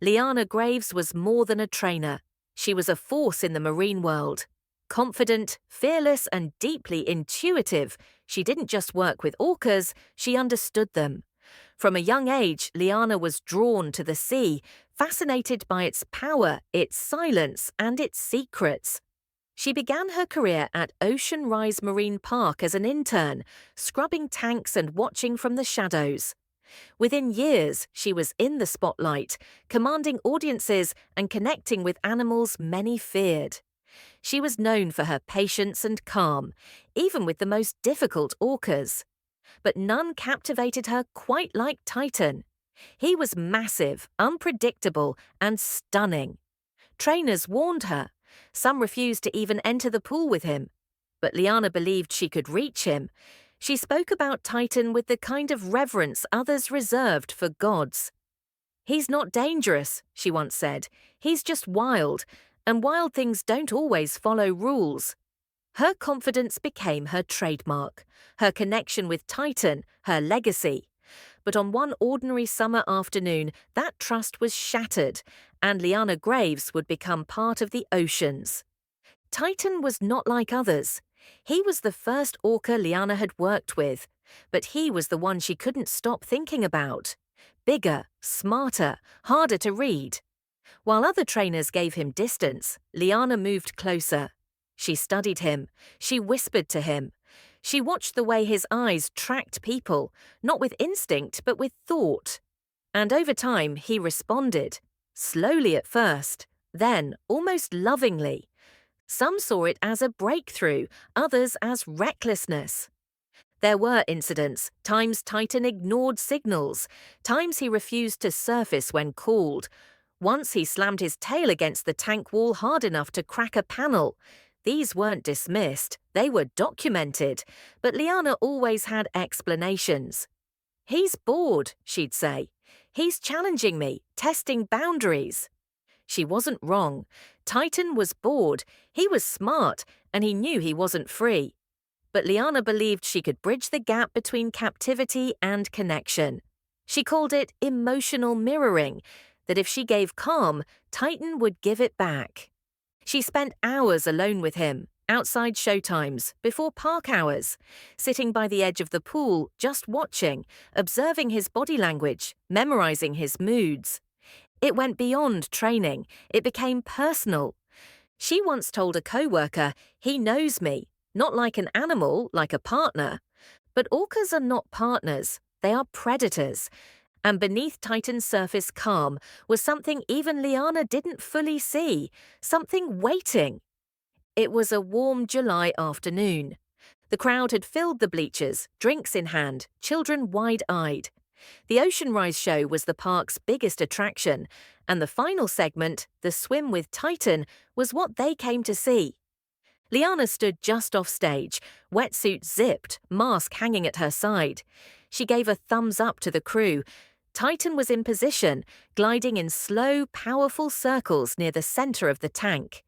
Liana Graves was more than a trainer. She was a force in the marine world. Confident, fearless, and deeply intuitive, she didn't just work with orcas, she understood them. From a young age, Liana was drawn to the sea, fascinated by its power, its silence, and its secrets. She began her career at Ocean Rise Marine Park as an intern, scrubbing tanks and watching from the shadows. Within years, she was in the spotlight, commanding audiences and connecting with animals many feared. She was known for her patience and calm, even with the most difficult orcas. But none captivated her quite like Titan. He was massive, unpredictable, and stunning. Trainers warned her. Some refused to even enter the pool with him. But Liana believed she could reach him. She spoke about Titan with the kind of reverence others reserved for gods. "He's not dangerous," she once said. "He's just wild, and wild things don't always follow rules." Her confidence became her trademark, her connection with Titan, her legacy. But on one ordinary summer afternoon, that trust was shattered, and Liana Graves would become part of the oceans. Titan was not like others. He was the first orca Liana had worked with, but he was the one she couldn't stop thinking about. Bigger, smarter, harder to read. While other trainers gave him distance, Liana moved closer. She studied him. She whispered to him. She watched the way his eyes tracked people, not with instinct, but with thought. And over time, he responded. Slowly at first, then almost lovingly. Some saw it as a breakthrough, others as recklessness. There were incidents, times Titan ignored signals, times he refused to surface when called. Once he slammed his tail against the tank wall hard enough to crack a panel. These weren't dismissed, they were documented, but Liana always had explanations. "He's bored," she'd say. "He's challenging me, testing boundaries." She wasn't wrong. Titan was bored, he was smart, and he knew he wasn't free. But Liana believed she could bridge the gap between captivity and connection. She called it emotional mirroring, that if she gave calm, Titan would give it back. She spent hours alone with him, outside showtimes, before park hours, sitting by the edge of the pool, just watching, observing his body language, memorizing his moods. It went beyond training. It became personal. She once told a co-worker, "He knows me, not like an animal, like a partner." But orcas are not partners. They are predators. And beneath Titan's surface calm was something even Liana didn't fully see, something waiting. It was a warm July afternoon. The crowd had filled the bleachers, drinks in hand, children wide-eyed. The Ocean Rise show was the park's biggest attraction, and the final segment, the swim with Titan, was what they came to see. Liana stood just off stage, wetsuit zipped, mask hanging at her side. She gave a thumbs up to the crew. Titan was in position, gliding in slow, powerful circles near the center of the tank.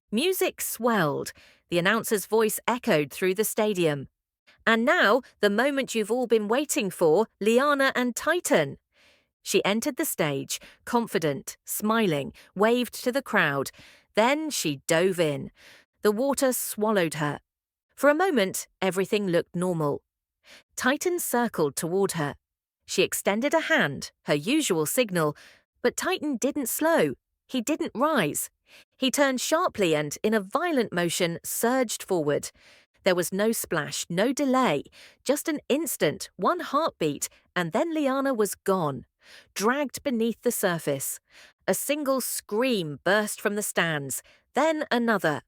Music swelled. The announcer's voice echoed through the stadium. "And now, the moment you've all been waiting for, Liana and Titan." She entered the stage, confident, smiling, waved to the crowd. Then she dove in. The water swallowed her. For a moment, everything looked normal. Titan circled toward her. She extended a hand, her usual signal, but Titan didn't slow. He didn't rise. He turned sharply and, in a violent motion, surged forward. There was no splash, no delay, just an instant, one heartbeat, and then Liana was gone, dragged beneath the surface. A single scream burst from the stands, then another.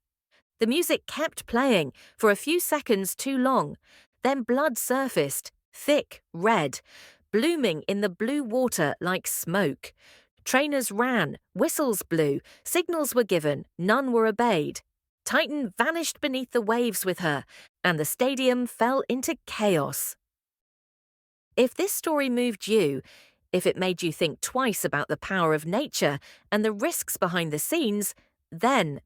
The music kept playing, for a few seconds too long. Then blood surfaced, thick, red, blooming in the blue water like smoke. Trainers ran, whistles blew, signals were given, none were obeyed. Titan vanished beneath the waves with her, and the stadium fell into chaos. If this story moved you, if it made you think twice about the power of nature and the risks behind the scenes, then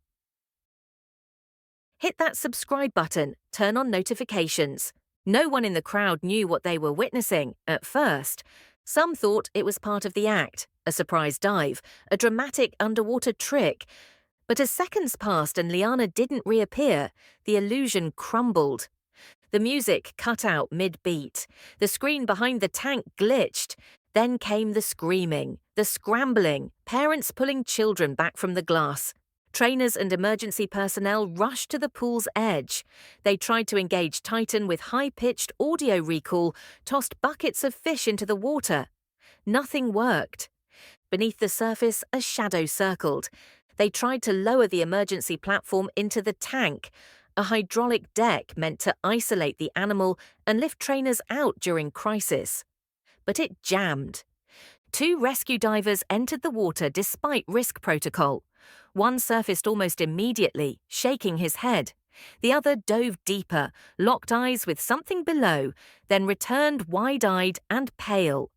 hit that subscribe button, turn on notifications. No one in the crowd knew what they were witnessing at first. Some thought it was part of the act, a surprise dive, a dramatic underwater trick. But as seconds passed and Liana didn't reappear, the illusion crumbled. The music cut out mid-beat. The screen behind the tank glitched. Then came the screaming, the scrambling, parents pulling children back from the glass. Trainers and emergency personnel rushed to the pool's edge. They tried to engage Titan with high-pitched audio recall, tossed buckets of fish into the water. Nothing worked. Beneath the surface, a shadow circled. They tried to lower the emergency platform into the tank, a hydraulic deck meant to isolate the animal and lift trainers out during crisis. But it jammed. 2 rescue divers entered the water despite risk protocol. One surfaced almost immediately, shaking his head. The other dove deeper, locked eyes with something below, then returned wide-eyed and pale.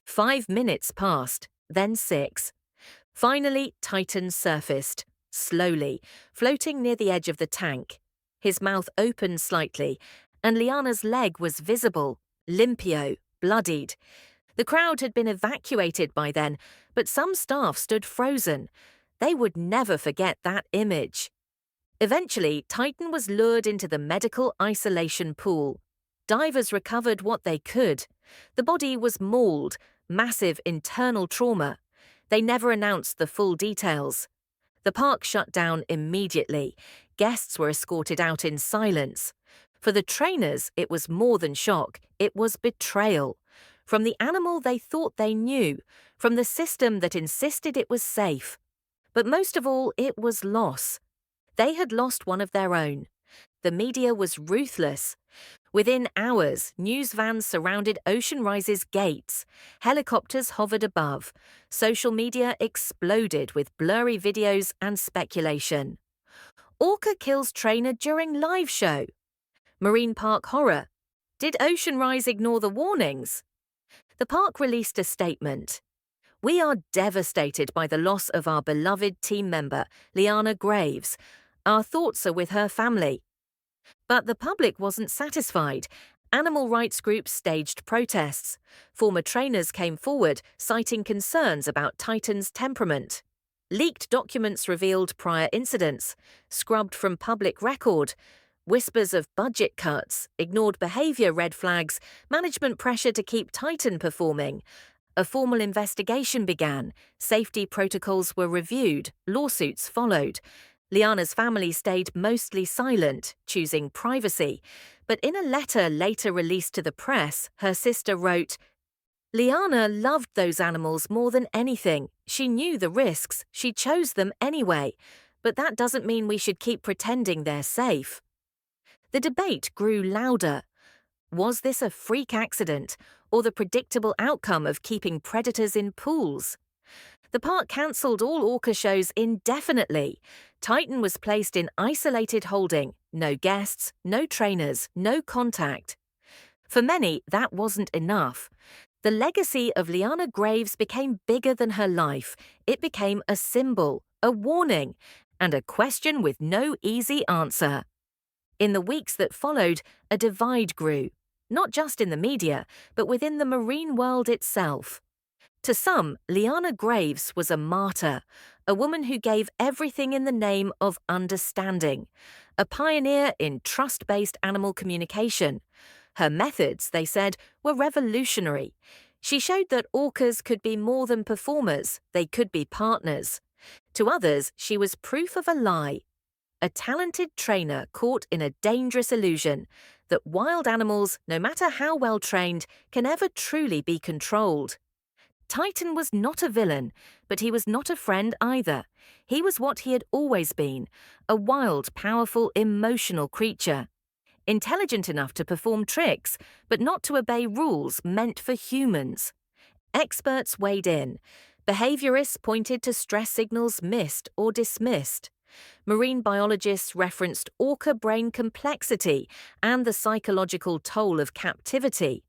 5 minutes passed, then 6. Finally, Titan surfaced, slowly, floating near the edge of the tank. His mouth opened slightly, and Liana's leg was visible, limpio, bloodied. The crowd had been evacuated by then, but some staff stood frozen. They would never forget that image. Eventually, Titan was lured into the medical isolation pool. Divers recovered what they could. The body was mauled, massive internal trauma. They never announced the full details. The park shut down immediately. Guests were escorted out in silence. For the trainers, it was more than shock. It was betrayal. From the animal they thought they knew, from the system that insisted it was safe. But most of all, it was loss. They had lost one of their own. The media was ruthless. Within hours, news vans surrounded Ocean Rise's gates. Helicopters hovered above. Social media exploded with blurry videos and speculation. Orca kills trainer during live show. Marine park horror. Did Ocean Rise ignore the warnings? The park released a statement. We are devastated by the loss of our beloved team member, Liana Graves. Our thoughts are with her family. But the public wasn't satisfied. Animal rights groups staged protests. Former trainers came forward, citing concerns about Titan's temperament. Leaked documents revealed prior incidents, scrubbed from public record. Whispers of budget cuts, ignored behavior red flags, management pressure to keep Titan performing. A formal investigation began. Safety protocols were reviewed. Lawsuits followed. Liana's family stayed mostly silent, choosing privacy. But in a letter later released to the press, her sister wrote, Liana loved those animals more than anything. She knew the risks. She chose them anyway. But that doesn't mean we should keep pretending they're safe. The debate grew louder. Was this a freak accident, or the predictable outcome of keeping predators in pools? The park cancelled all Orca shows indefinitely. Titan was placed in isolated holding, no guests, no trainers, no contact. For many, that wasn't enough. The legacy of Liana Graves became bigger than her life. It became a symbol, a warning, and a question with no easy answer. In the weeks that followed, a divide grew, not just in the media, but within the marine world itself. To some, Liana Graves was a martyr, a woman who gave everything in the name of understanding, a pioneer in trust-based animal communication. Her methods, they said, were revolutionary. She showed that orcas could be more than performers, they could be partners. To others, she was proof of a lie. A talented trainer caught in a dangerous illusion that wild animals, no matter how well trained, can never truly be controlled. Titan was not a villain, but he was not a friend either. He was what he had always been, a wild, powerful, emotional creature. Intelligent enough to perform tricks, but not to obey rules meant for humans. Experts weighed in. Behaviorists pointed to stress signals missed or dismissed. Marine biologists referenced orca brain complexity and the psychological toll of captivity.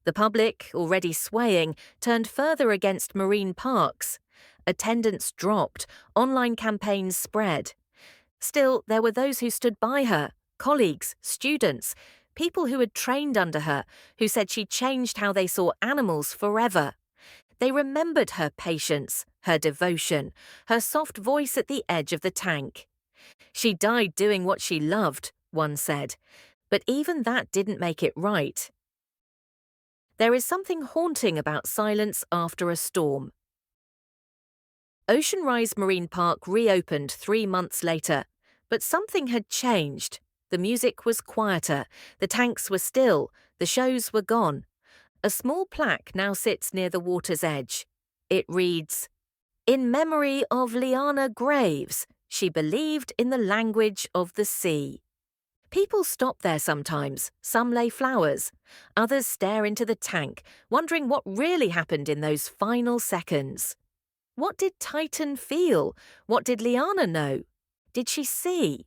The public, already swaying, turned further against marine parks. Attendance dropped, online campaigns spread. Still, there were those who stood by her, colleagues, students, people who had trained under her, who said she changed how they saw animals forever. They remembered her patience, her devotion, her soft voice at the edge of the tank. She died doing what she loved, one said, but even that didn't make it right. There is something haunting about silence after a storm. Ocean Rise Marine Park reopened 3 months later, but something had changed. The music was quieter, the tanks were still, the shows were gone. A small plaque now sits near the water's edge. It reads, "In memory of Liana Graves, she believed in the language of the sea." People stop there sometimes, some lay flowers, others stare into the tank, wondering what really happened in those final seconds. What did Titan feel? What did Liana know? Did she see?